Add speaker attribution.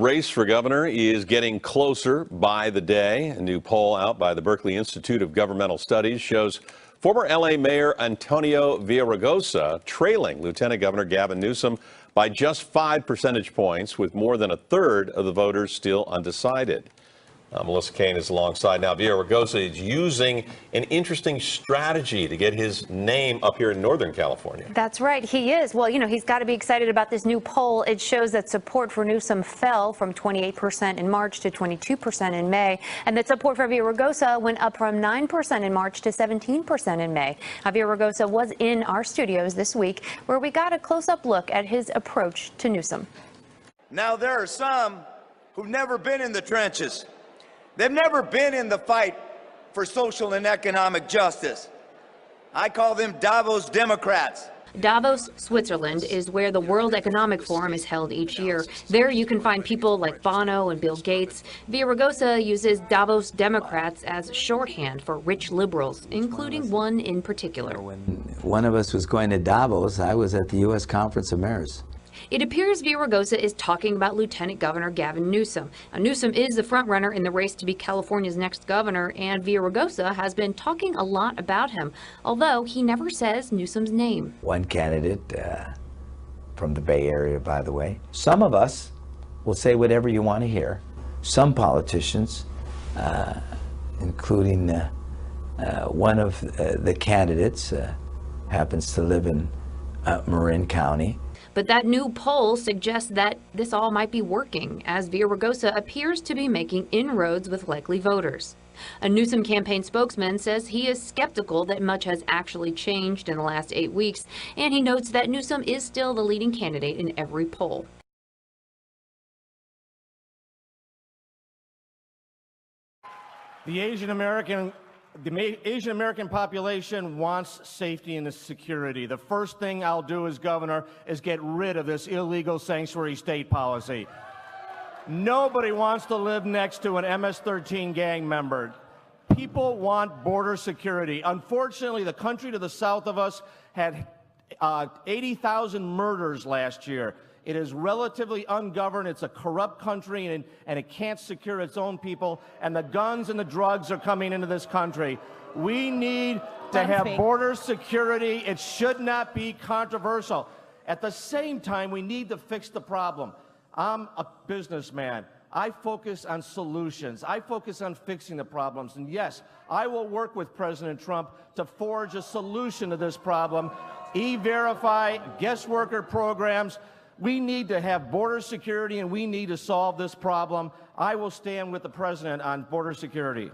Speaker 1: race for governor is getting closer by the day. A new poll out by the Berkeley Institute of Governmental Studies shows former L.A. Mayor Antonio Villaraigosa trailing Lieutenant Governor Gavin Newsom by just 5 percentage points, with more than a third of the voters still undecided. Melissa Kane is alongside now. Villaraigosa is using an interesting strategy to get his name up here in Northern California.
Speaker 2: That's right, he is. Well, he's got to be excited about this new poll. It shows that support for Newsom fell from 28% in March to 22% in May, and that support for Villaraigosa went up from 9% in March to 17% in May. Villaraigosa was in our studios this week, where we got a close-up look at his approach to Newsom.
Speaker 3: Now, there are some who've never been in the trenches. They've never been in the fight for social and economic justice. I call them Davos Democrats.
Speaker 2: Davos, Switzerland, is where the World Economic Forum is held each year. There you can find people like Bono and Bill Gates. Villaraigosa uses Davos Democrats as shorthand for rich liberals, including one in particular.
Speaker 4: When one of us was going to Davos, I was at the U.S. Conference of Mayors.
Speaker 2: It appears Villaraigosa is talking about Lieutenant Governor Gavin Newsom. Now, Newsom is the frontrunner in the race to be California's next governor, and Villaraigosa has been talking a lot about him, although he never says Newsom's name.
Speaker 4: One candidate from the Bay Area, by the way. Some of us will say whatever you want to hear. Some politicians, including one of the candidates, happens to live in Marin County.
Speaker 2: But that new poll suggests that this all might be working, as Villaraigosa appears to be making inroads with likely voters. A Newsom campaign spokesman says he is skeptical that much has actually changed in the last 8 weeks, and he notes that Newsom is still the leading candidate in every poll.
Speaker 5: The Asian American population wants safety and security. The first thing I'll do as governor is get rid of this illegal sanctuary state policy. Nobody wants to live next to an MS-13 gang member. People want border security. Unfortunately, the country to the south of us had 80,000 murders last year. It is relatively ungoverned. It's a corrupt country, and it can't secure its own people. And the guns and the drugs are coming into this country. We need to have border security. It should not be controversial. At the same time, we need to fix the problem. I'm a businessman. I focus on solutions. I focus on fixing the problems. And yes, I will work with President Trump to forge a solution to this problem. E-Verify, guest worker programs. We need to have border security, and we need to solve this problem. I will stand with the president on border security.